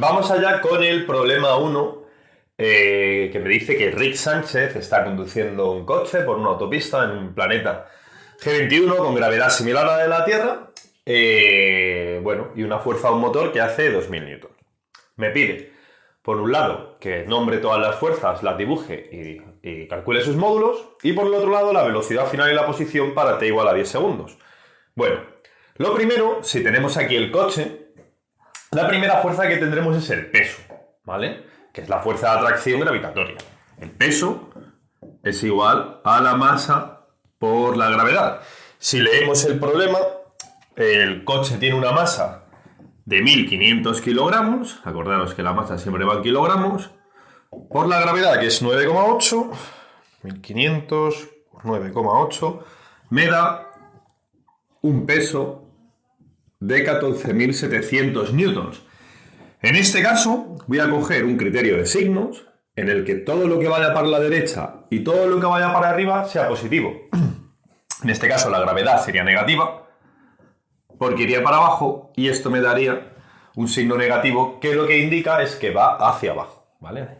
Vamos allá con el problema 1, que me dice que Rick Sánchez está conduciendo un coche por una autopista en un planeta G21 con gravedad similar a la de la Tierra, y una fuerza a un motor que hace 2000 newtons. Me pide, por un lado, que nombre todas las fuerzas, las dibuje y calcule sus módulos, y por el otro lado, la velocidad final y la posición para t igual a 10 segundos. Bueno, lo primero, si tenemos aquí el coche, la primera fuerza que tendremos es el peso, ¿vale? Que es la fuerza de atracción gravitatoria. El peso es igual a la masa por la gravedad. Si leemos el problema, el coche tiene una masa de 1500 kilogramos, acordaros que la masa siempre va en kilogramos, por la gravedad, que es 9,8, 1500 por 9,8, me da un peso de 14.700 newtons. En este caso, voy a coger un criterio de signos en el que todo lo que vaya para la derecha y todo lo que vaya para arriba sea positivo. En este caso, la gravedad sería negativa, porque iría para abajo, y esto me daría un signo negativo, que lo que indica es que va hacia abajo, ¿vale?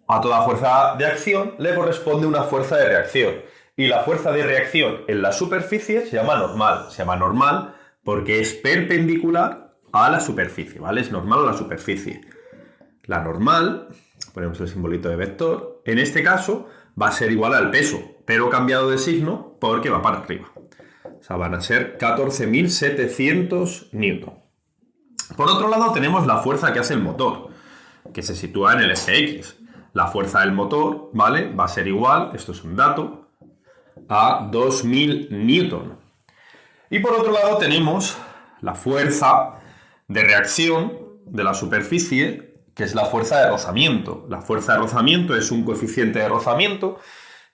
A toda fuerza de acción le corresponde una fuerza de reacción. Y la fuerza de reacción en la superficie se llama normal. Se llama normal porque es perpendicular a la superficie, ¿vale? Es normal a la superficie. La normal, ponemos el simbolito de vector, en este caso va a ser igual al peso, pero cambiado de signo porque va para arriba. O sea, van a ser 14.700 newton. Por otro lado tenemos la fuerza que hace el motor, que se sitúa en el eje X. La fuerza del motor, ¿vale? Va a ser igual, esto es un dato, a 2000 newton. Y por otro lado tenemos la fuerza de reacción de la superficie, que es la fuerza de rozamiento. La fuerza de rozamiento es un coeficiente de rozamiento,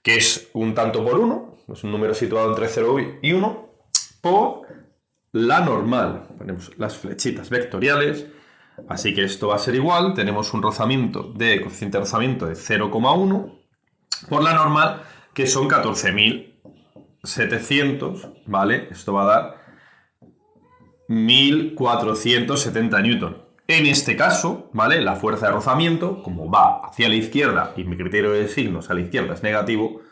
que es un tanto por 1, es un número situado entre 0 y 1, por la normal. Ponemos las flechitas vectoriales, así que esto va a ser igual, tenemos un rozamiento de coeficiente de rozamiento de 0,1 por la normal, que son 14.700, ¿vale? Esto va a dar 1.470 newton. En este caso, ¿vale? La fuerza de rozamiento, como va hacia la izquierda y mi criterio de signos a la izquierda es negativo,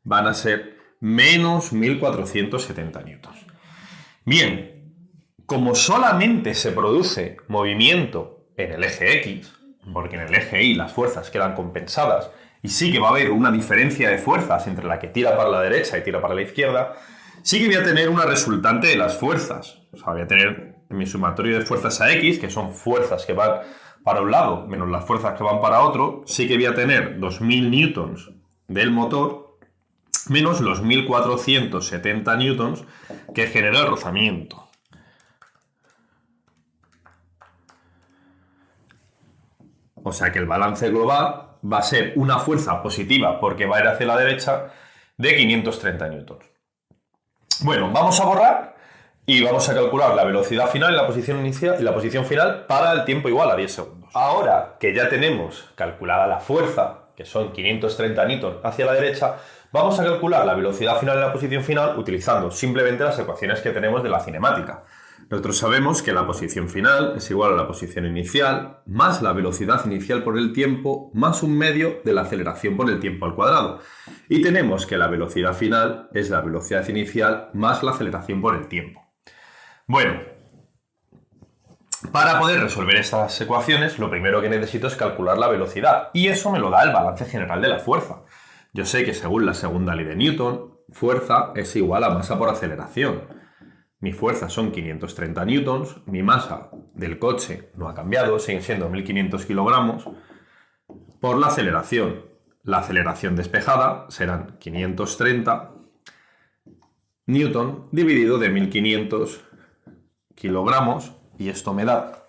van a ser menos 1.470 newtons. Bien, como solamente se produce movimiento en el eje X, porque en el eje Y las fuerzas quedan compensadas, y sí que va a haber una diferencia de fuerzas entre la que tira para la derecha y tira para la izquierda, sí que voy a tener una resultante de las fuerzas. O sea, voy a tener mi sumatorio de fuerzas a X, que son fuerzas que van para un lado menos las fuerzas que van para otro, sí que voy a tener 2000 newtons del motor menos los 1470 newtons que genera el rozamiento. O sea que el balance global va a ser una fuerza positiva porque va a ir hacia la derecha de 530 newtons. Bueno, vamos a borrar y vamos a calcular la velocidad final y la posición inicial y la posición final para el tiempo igual a 10 segundos. Ahora que ya tenemos calculada la fuerza, que son 530 newtons hacia la derecha, vamos a calcular la velocidad final y la posición final utilizando simplemente las ecuaciones que tenemos de la cinemática. Nosotros sabemos que la posición final es igual a la posición inicial más la velocidad inicial por el tiempo más un medio de la aceleración por el tiempo al cuadrado. Y tenemos que la velocidad final es la velocidad inicial más la aceleración por el tiempo. Bueno, para poder resolver estas ecuaciones, lo primero que necesito es calcular la velocidad. Y eso me lo da el balance general de la fuerza. Yo sé que según la segunda ley de Newton, fuerza es igual a masa por aceleración. Mi fuerza son 530 newtons, mi masa del coche no ha cambiado, siguen siendo 1500 kilogramos, por la aceleración. La aceleración despejada serán 530 newton dividido de 1500 kilogramos, y esto me da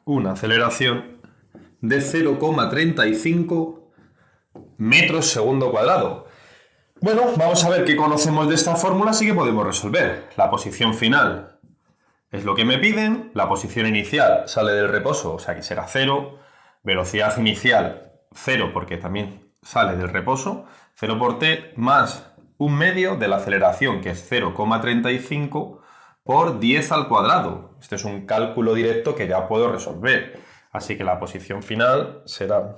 una aceleración de 0,35 metros segundo cuadrado. Bueno, vamos a ver qué conocemos de esta fórmula, así que podemos resolver. La posición final es lo que me piden, la posición inicial sale del reposo, o sea que será 0, velocidad inicial 0 porque también sale del reposo, 0 por t más un medio de la aceleración, que es 0,35 por 10 al cuadrado. Este es un cálculo directo que ya puedo resolver. Así que la posición final será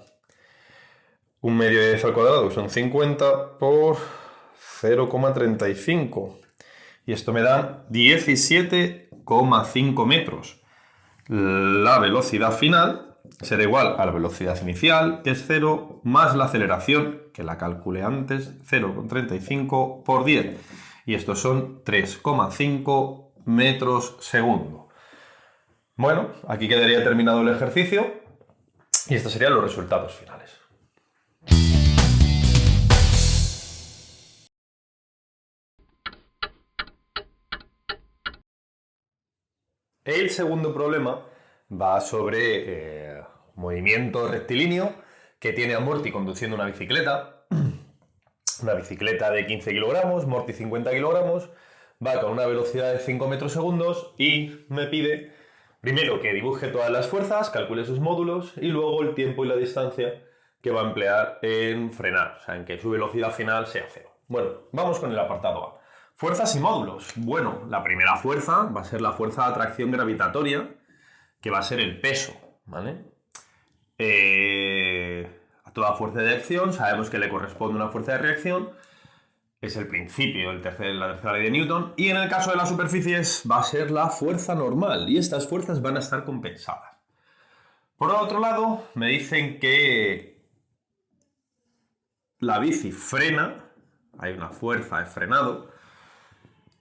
un medio de 10 al cuadrado, que son 50, por 0,35. Y esto me da 17,5 metros. La velocidad final será igual a la velocidad inicial, que es 0, más la aceleración, que la calculé antes, 0,35 por 10. Y estos son 3,5 metros segundo. Bueno, aquí quedaría terminado el ejercicio y estos serían los resultados finales. El segundo problema va sobre movimiento rectilíneo que tiene a Morty conduciendo una bicicleta de 15 kilogramos, Morty 50 kilogramos, va con una velocidad de 5 metros segundos y me pide primero que dibuje todas las fuerzas, calcule sus módulos y luego el tiempo y la distancia que va a emplear en frenar, o sea, en que su velocidad final sea 0. Bueno, vamos con el apartado A. Fuerzas y módulos. Bueno, la primera fuerza va a ser la fuerza de atracción gravitatoria, que va a ser el peso, ¿vale? A toda fuerza de acción sabemos que le corresponde una fuerza de reacción, es el principio, la tercera ley de Newton, y en el caso de las superficies va a ser la fuerza normal, y estas fuerzas van a estar compensadas. Por otro lado, me dicen que la bici frena, hay una fuerza de frenado,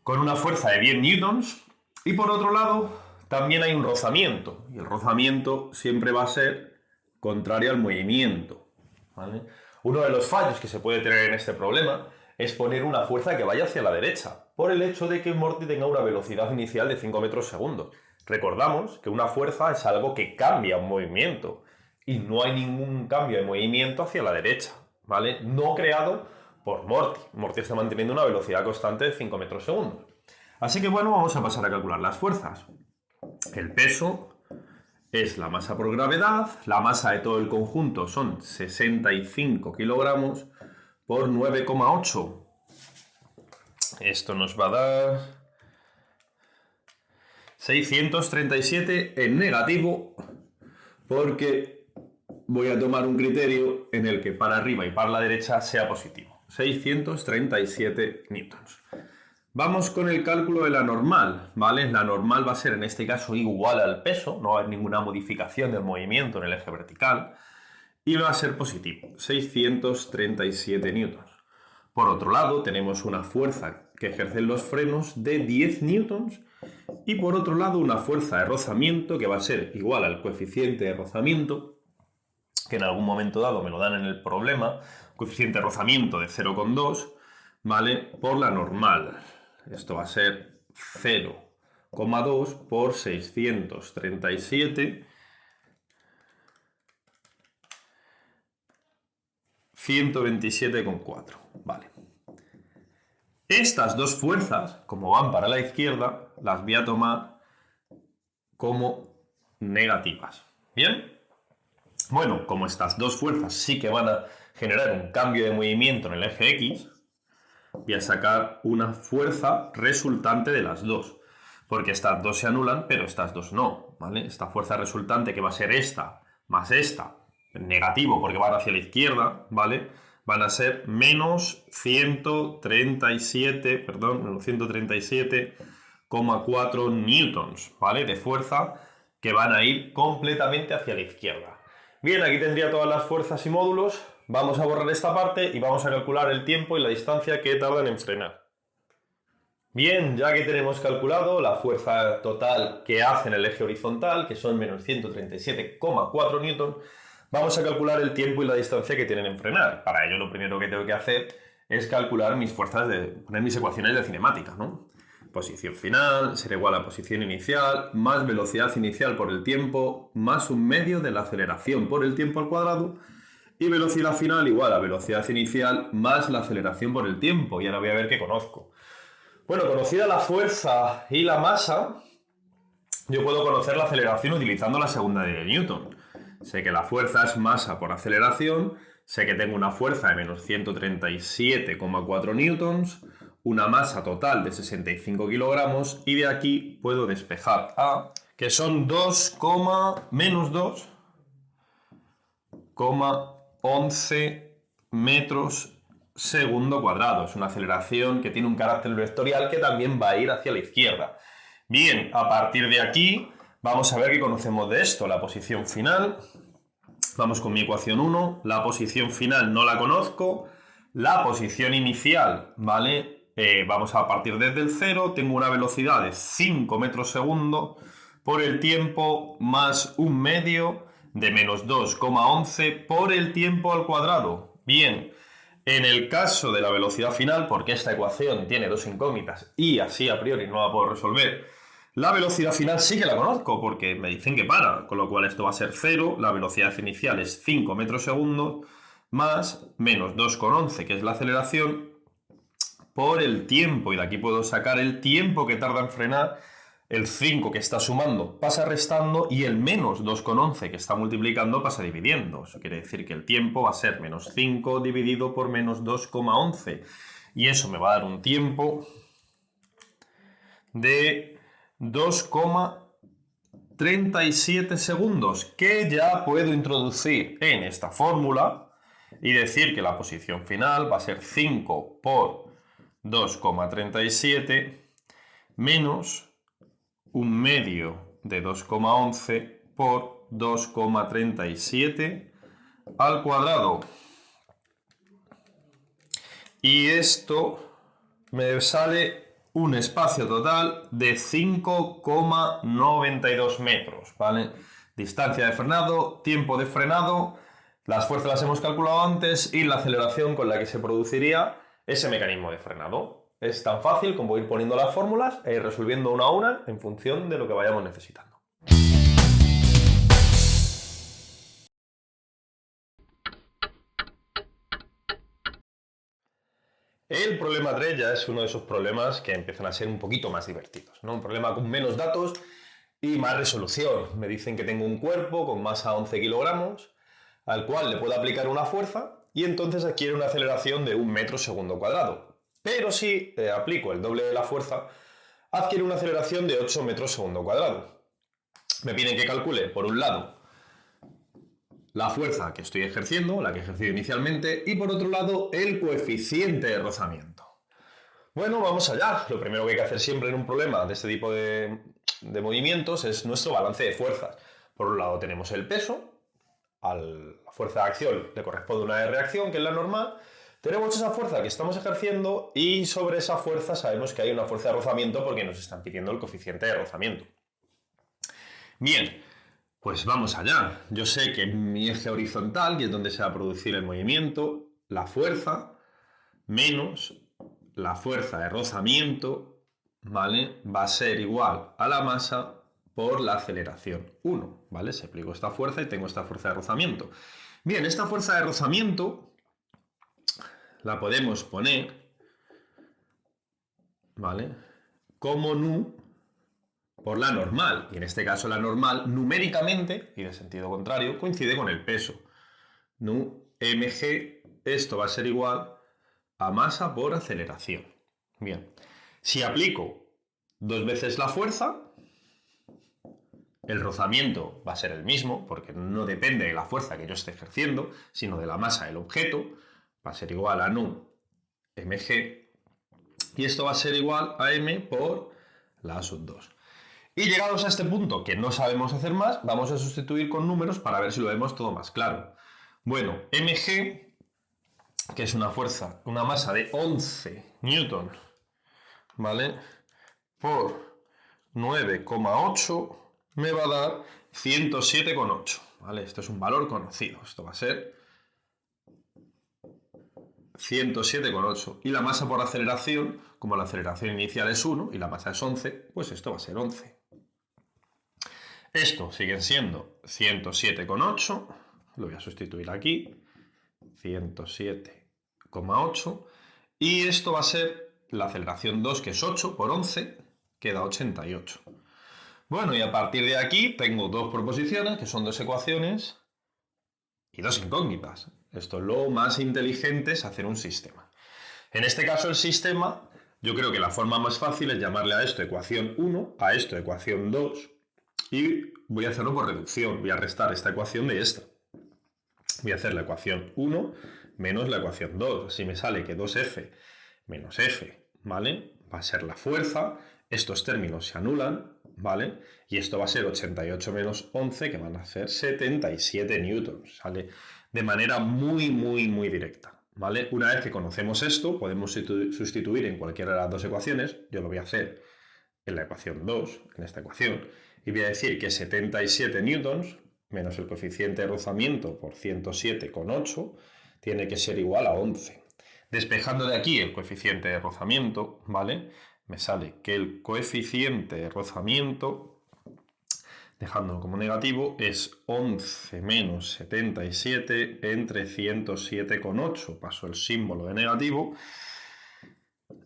con una fuerza de 10 newtons, y por otro lado también hay un rozamiento, y el rozamiento siempre va a ser contrario al movimiento, ¿vale? Uno de los fallos que se puede tener en este problema es poner una fuerza que vaya hacia la derecha, por el hecho de que Morty tenga una velocidad inicial de 5 metros segundo. Recordamos que una fuerza es algo que cambia un movimiento, y no hay ningún cambio de movimiento hacia la derecha, ¿vale? No creado por Morty. Morty está manteniendo una velocidad constante de 5 metros segundo. Así que bueno, vamos a pasar a calcular las fuerzas. El peso es la masa por gravedad, la masa de todo el conjunto son 65 kilogramos por 9,8. Esto nos va a dar 637 en negativo, porque voy a tomar un criterio en el que para arriba y para la derecha sea positivo. 637 newtons. Vamos con el cálculo de la normal, ¿vale? La normal va a ser en este caso igual al peso, no va a haber ninguna modificación del movimiento en el eje vertical, y va a ser positivo, 637 newtons. Por otro lado, tenemos una fuerza que ejercen los frenos de 10 newtons, y por otro lado una fuerza de rozamiento que va a ser igual al coeficiente de rozamiento, que en algún momento dado me lo dan en el problema, coeficiente de rozamiento de 0,2, ¿vale? Por la normal. Esto va a ser 0,2 por 637, 127,4. Vale. Estas dos fuerzas, como van para la izquierda, las voy a tomar como negativas. ¿Bien? Bueno, como estas dos fuerzas sí que van a generar un cambio de movimiento en el eje X, voy a sacar una fuerza resultante de las dos, porque estas dos se anulan, pero estas dos no, ¿vale? Esta fuerza resultante, que va a ser esta más esta, negativo porque van hacia la izquierda, ¿vale? Van a ser menos 137,4 newtons, ¿vale? De fuerza que van a ir completamente hacia la izquierda. Bien, aquí tendría todas las fuerzas y módulos. Vamos a borrar esta parte y vamos a calcular el tiempo y la distancia que tardan en frenar. Bien, ya que tenemos calculado la fuerza total que hace en el eje horizontal, que son menos 137,4 newton, vamos a calcular el tiempo y la distancia que tienen en frenar. Para ello lo primero que tengo que hacer es calcular mis fuerzas, poner mis ecuaciones de cinemática, ¿no? Posición final será igual a posición inicial, más velocidad inicial por el tiempo, más un medio de la aceleración por el tiempo al cuadrado, y velocidad final igual a velocidad inicial más la aceleración por el tiempo. Y ahora voy a ver qué conozco. Bueno, conocida la fuerza y la masa, yo puedo conocer la aceleración utilizando la segunda ley de Newton. Sé que la fuerza es masa por aceleración, sé que tengo una fuerza de menos 137,4 newtons, una masa total de 65 kilogramos y de aquí puedo despejar A, que son menos 2,11 metros segundo cuadrado. Es una aceleración que tiene un carácter vectorial que también va a ir hacia la izquierda. Bien, a partir de aquí vamos a ver qué conocemos de esto. La posición final, vamos con mi ecuación 1, la posición final no la conozco, la posición inicial, ¿vale? Vamos a partir desde el 0, tengo una velocidad de 5 metros segundo por el tiempo más un medio de menos 2,11 por el tiempo al cuadrado. Bien, en el caso de la velocidad final, porque esta ecuación tiene dos incógnitas y así a priori no la puedo resolver, la velocidad final sí que la conozco porque me dicen que para, con lo cual esto va a ser 0, la velocidad inicial es 5 metros segundo más menos 2,11, que es la aceleración, por el tiempo, y de aquí puedo sacar el tiempo que tarda en frenar. El 5 que está sumando pasa restando y el menos 2,11 que está multiplicando pasa dividiendo. Eso quiere decir que el tiempo va a ser menos 5 dividido por menos 2,11. Y eso me va a dar un tiempo de 2,37 segundos, que ya puedo introducir en esta fórmula y decir que la posición final va a ser 5 por 2,37 menos un medio de 2,11 por 2,37 al cuadrado. Y esto me sale un espacio total de 5,92 metros, ¿vale? Distancia de frenado, tiempo de frenado, las fuerzas las hemos calculado antes y la aceleración con la que se produciría ese mecanismo de frenado. Es tan fácil como ir poniendo las fórmulas e ir resolviendo una a una en función de lo que vayamos necesitando. El problema 3 ya es uno de esos problemas que empiezan a ser un poquito más divertidos, ¿no? Un problema con menos datos y más resolución. Me dicen que tengo un cuerpo con masa 11 kilogramos al cual le puedo aplicar una fuerza y entonces adquiere una aceleración de 1 metro segundo cuadrado. Pero si aplico el doble de la fuerza, adquiere una aceleración de 8 metros segundo cuadrado. Me piden que calcule, por un lado, la fuerza que estoy ejerciendo, la que he ejercido inicialmente, y por otro lado, el coeficiente de rozamiento. Bueno, vamos allá. Lo primero que hay que hacer siempre en un problema de este tipo de movimientos es nuestro balance de fuerzas. Por un lado tenemos el peso, a la fuerza de acción le corresponde una de reacción, que es la normal. Tenemos esa fuerza que estamos ejerciendo y sobre esa fuerza sabemos que hay una fuerza de rozamiento porque nos están pidiendo el coeficiente de rozamiento. Bien, pues vamos allá. Yo sé que en mi eje horizontal, que es donde se va a producir el movimiento, la fuerza menos la fuerza de rozamiento, ¿vale? Va a ser igual a la masa por la aceleración 1, ¿vale? Se aplico esta fuerza y tengo esta fuerza de rozamiento. Bien, esta fuerza de rozamiento la podemos poner, ¿vale? Como nu por la normal. Y en este caso la normal numéricamente, y de sentido contrario, coincide con el peso. Nu mg, esto va a ser igual a masa por aceleración. Bien, si aplico dos veces la fuerza, el rozamiento va a ser el mismo, porque no depende de la fuerza que yo esté ejerciendo, sino de la masa del objeto. Va a ser igual a nu mg, y esto va a ser igual a m por la A sub 2. Y llegados a este punto, que no sabemos hacer más, vamos a sustituir con números para ver si lo vemos todo más claro. Bueno, mg, que es una fuerza, una masa de 11 newton, ¿vale? Por 9,8 me va a dar 107,8, ¿vale? Esto es un valor conocido, esto va a ser 107,8. Y la masa por aceleración, como la aceleración inicial es 1 y la masa es 11, pues esto va a ser 11. Esto sigue siendo 107,8, lo voy a sustituir aquí, 107,8, y esto va a ser la aceleración 2, que es 8 por 11, queda 88. Bueno, y a partir de aquí tengo dos proposiciones, que son dos ecuaciones, y dos incógnitas. Esto es lo más inteligente, es hacer un sistema. En este caso el sistema, yo creo que la forma más fácil es llamarle a esto ecuación 1, a esto ecuación 2, y voy a hacerlo por reducción. Voy a restar esta ecuación de esta. Voy a hacer la ecuación 1 menos la ecuación 2. Así me sale que 2F menos F, ¿vale? Va a ser la fuerza. Estos términos se anulan, ¿vale? Y esto va a ser 88 menos 11, que van a ser 77 newtons. Sale de manera muy, muy, muy directa, ¿vale? Una vez que conocemos esto, podemos sustituir en cualquiera de las dos ecuaciones. Yo lo voy a hacer en la ecuación 2, en esta ecuación, y voy a decir que 77 newtons menos el coeficiente de rozamiento por 107,8 tiene que ser igual a 11. Despejando de aquí el coeficiente de rozamiento, ¿vale? Me sale que el coeficiente de rozamiento, dejándolo como negativo, es 11 menos 77 entre 107,8. Paso el símbolo de negativo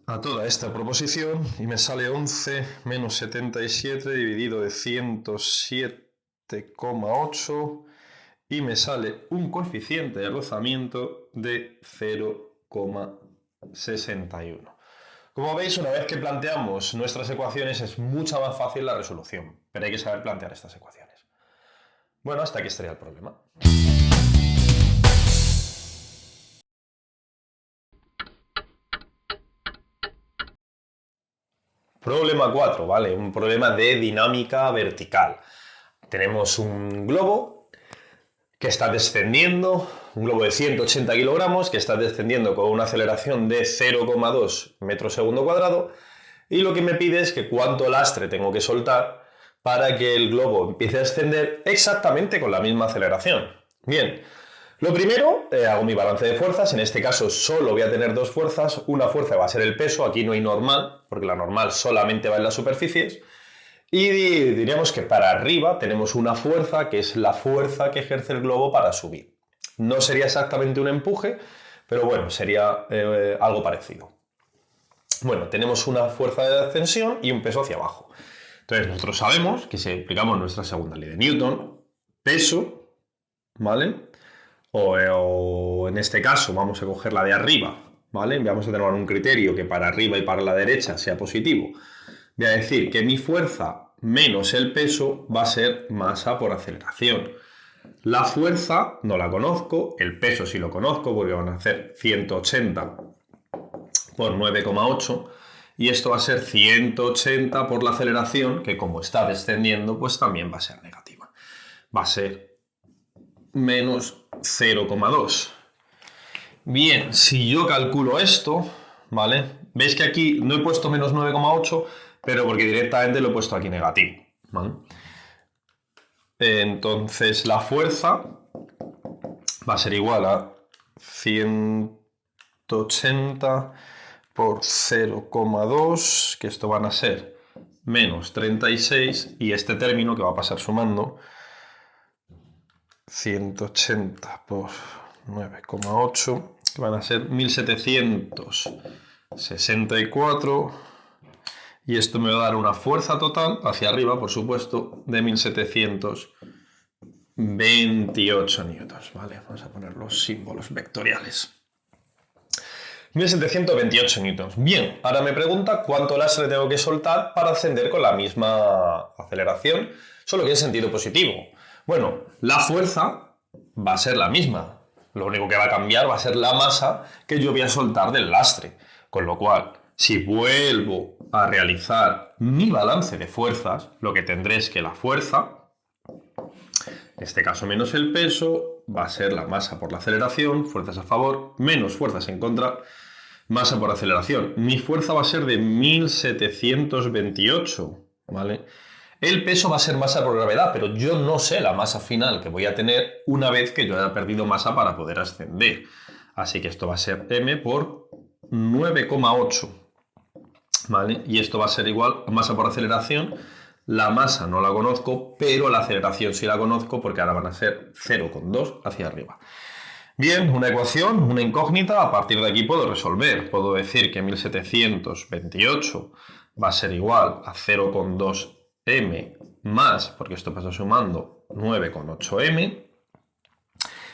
a toda esta proposición y me sale 11 menos 77 dividido de 107,8 y me sale un coeficiente de rozamiento de 0,61. Como veis, una vez que planteamos nuestras ecuaciones es mucho más fácil la resolución, pero hay que saber plantear estas ecuaciones. Bueno, hasta aquí estaría el problema. Problema 4, ¿vale? Un problema de dinámica vertical. Tenemos un globo que está descendiendo, un globo de 180 kilogramos que está descendiendo con una aceleración de 0,2 metros segundo cuadrado, y lo que me pide es que cuánto lastre tengo que soltar para que el globo empiece a ascender exactamente con la misma aceleración. Bien, lo primero, hago mi balance de fuerzas. En este caso solo voy a tener dos fuerzas. Una fuerza va a ser el peso, aquí no hay normal, porque la normal solamente va en las superficies. Y diríamos que para arriba tenemos una fuerza, que es la fuerza que ejerce el globo para subir. No sería exactamente un empuje, pero bueno, sería algo parecido. Bueno, tenemos una fuerza de ascensión y un peso hacia abajo. Entonces nosotros sabemos que si aplicamos nuestra segunda ley de Newton, peso, ¿vale? O en este caso vamos a coger la de arriba, ¿vale? Vamos a tener un criterio que para arriba y para la derecha sea positivo. Voy a decir que mi fuerza menos el peso va a ser masa por aceleración. La fuerza no la conozco, el peso sí lo conozco porque van a ser 180 por 9,8 y esto va a ser 180 por la aceleración, que como está descendiendo pues también va a ser negativa. Va a ser menos 0,2. Bien, si yo calculo esto, ¿vale? Veis que aquí no he puesto menos 9,8, pero porque directamente lo he puesto aquí negativo, ¿vale? Entonces la fuerza va a ser igual a 180 por 0,2, que esto van a ser menos 36, y este término que va a pasar sumando 180 por 9,8, que van a ser 1764, y esto me va a dar una fuerza total hacia arriba, por supuesto, de 1728 newtons, ¿vale? Vamos a poner los símbolos vectoriales. 1728 newtons. Bien, ahora me pregunta cuánto lastre tengo que soltar para ascender con la misma aceleración, solo que en sentido positivo. Bueno, la fuerza va a ser la misma. Lo único que va a cambiar va a ser la masa que yo voy a soltar del lastre. Con lo cual, si vuelvo a realizar mi balance de fuerzas, lo que tendré es que la fuerza, en este caso menos el peso, va a ser la masa por la aceleración, fuerzas a favor, menos fuerzas en contra, masa por aceleración. Mi fuerza va a ser de 1728, ¿vale? El peso va a ser masa por gravedad, pero yo no sé la masa final que voy a tener una vez que yo haya perdido masa para poder ascender. Así que esto va a ser m por 9,8, ¿vale? Y esto va a ser igual a masa por aceleración. La masa no la conozco, pero la aceleración sí la conozco porque ahora van a ser 0,2 hacia arriba. Bien, una ecuación, una incógnita, a partir de aquí puedo resolver. Puedo decir que 1728 va a ser igual a 0,2 m más, porque esto pasa sumando, 9,8 m.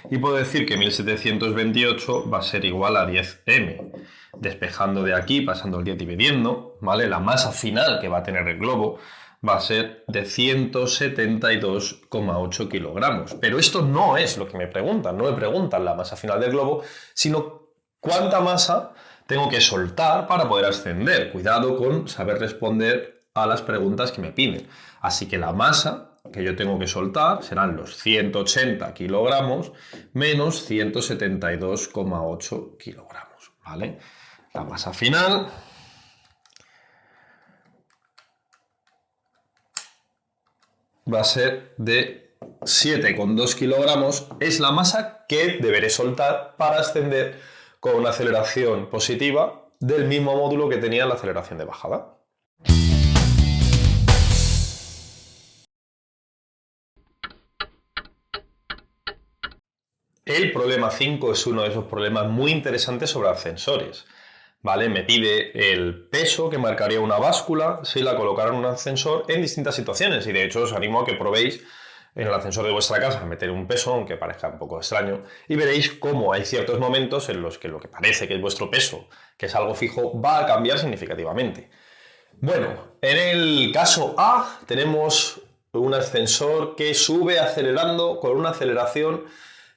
y puedo decir que 1728 va a ser igual a 10m. Despejando de aquí, pasando el 10 dividiendo, ¿vale? La masa final que va a tener el globo va a ser de 172,8 kilogramos. Pero esto no es lo que me preguntan, no me preguntan la masa final del globo, sino cuánta masa tengo que soltar para poder ascender. Cuidado con saber responder a las preguntas que me piden. Así que la masa que yo tengo que soltar serán los 180 kilogramos menos 172,8 kilogramos, ¿vale? La masa final va a ser de 7,2 kilogramos. Es la masa que deberé soltar para ascender con una aceleración positiva del mismo módulo que tenía la aceleración de bajada. El problema 5 es uno de esos problemas muy interesantes sobre ascensores. ¿Vale? Me pide el peso que marcaría una báscula si la colocara en un ascensor en distintas situaciones. Y de hecho os animo a que probéis en el ascensor de vuestra casa meter un peso, aunque parezca un poco extraño, y veréis cómo hay ciertos momentos en los que lo que parece que es vuestro peso, que es algo fijo, va a cambiar significativamente. Bueno, en el caso A tenemos un ascensor que sube acelerando con una aceleración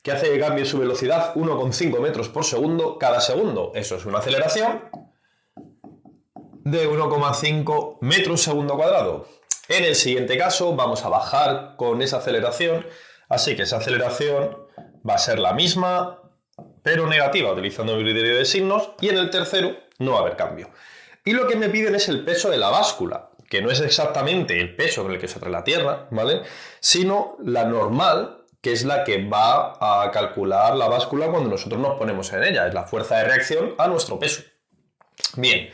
que hace que cambie su velocidad 1,5 metros por segundo cada segundo. Eso es una aceleración de 1,5 metros segundo cuadrado. En el siguiente caso vamos a bajar con esa aceleración, así que esa aceleración va a ser la misma, pero negativa, utilizando el criterio de signos, y en el tercero no va a haber cambio. Y lo que me piden es el peso de la báscula, que no es exactamente el peso con el que se trae la Tierra, ¿vale? Sino la normal, que es la que va a calcular la báscula cuando nosotros nos ponemos en ella, es la fuerza de reacción a nuestro peso. Bien,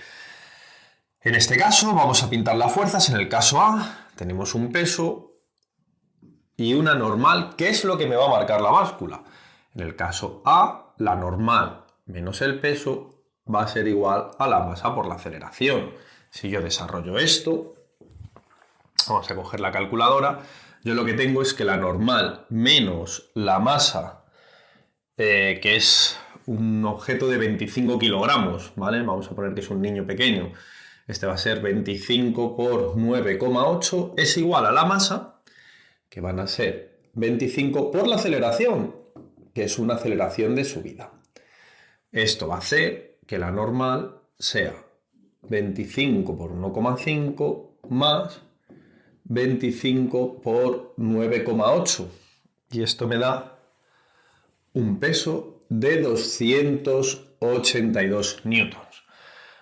en este caso vamos a pintar las fuerzas. En el caso A tenemos un peso y una normal, que es lo que me va a marcar la báscula. En el caso A, la normal menos el peso va a ser igual a la masa por la aceleración. Si yo desarrollo esto, vamos a coger la calculadora. Yo lo que tengo es que la normal menos la masa, que es un objeto de 25 kilogramos, ¿vale? Vamos a poner que es un niño pequeño. Este va a ser 25 por 9,8, es igual a la masa, que van a ser 25 por la aceleración, que es una aceleración de subida. Esto va a hacer que la normal sea 25 por 1,5 más 25 por 9,8 y esto me da un peso de 282 newtons.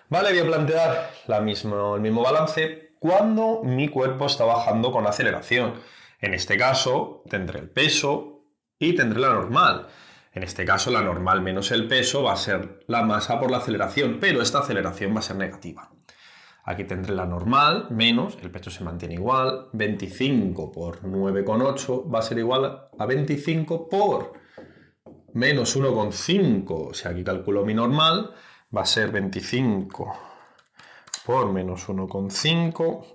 Vale, voy a plantear el mismo balance cuando mi cuerpo está bajando con aceleración. En este caso tendré el peso y tendré la normal. En este caso la normal menos el peso va a ser la masa por la aceleración, pero esta aceleración va a ser negativa. Aquí tendré la normal menos, el peso se mantiene igual, 25 por 9,8 va a ser igual a 25 por menos 1,5. O sea, aquí calculo mi normal, va a ser 25 por menos 1,5,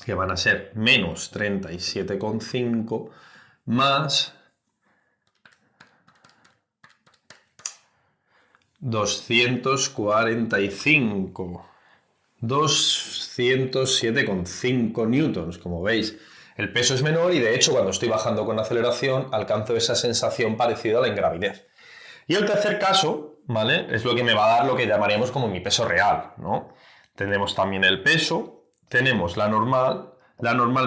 que van a ser menos 37,5 más 245. 207,5 newtons, como veis. El peso es menor y de hecho cuando estoy bajando con aceleración alcanzo esa sensación parecida a la ingravidez. Y el tercer caso, ¿vale? Es lo que me va a dar lo que llamaríamos como mi peso real, ¿no? Tenemos también el peso, tenemos la normal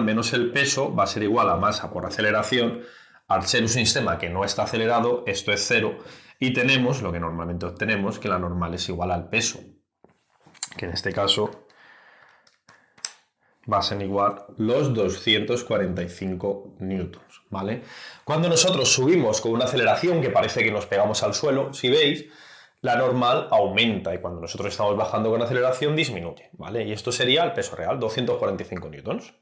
menos el peso va a ser igual a masa por aceleración. Al ser un sistema que no está acelerado, esto es cero, y tenemos lo que normalmente obtenemos, que la normal es igual al peso, que en este caso va a ser igual los 245 newtons, ¿vale? Cuando nosotros subimos con una aceleración que parece que nos pegamos al suelo, si veis, la normal aumenta y cuando nosotros estamos bajando con aceleración disminuye, ¿vale? Y esto sería el peso real, 245 newtons.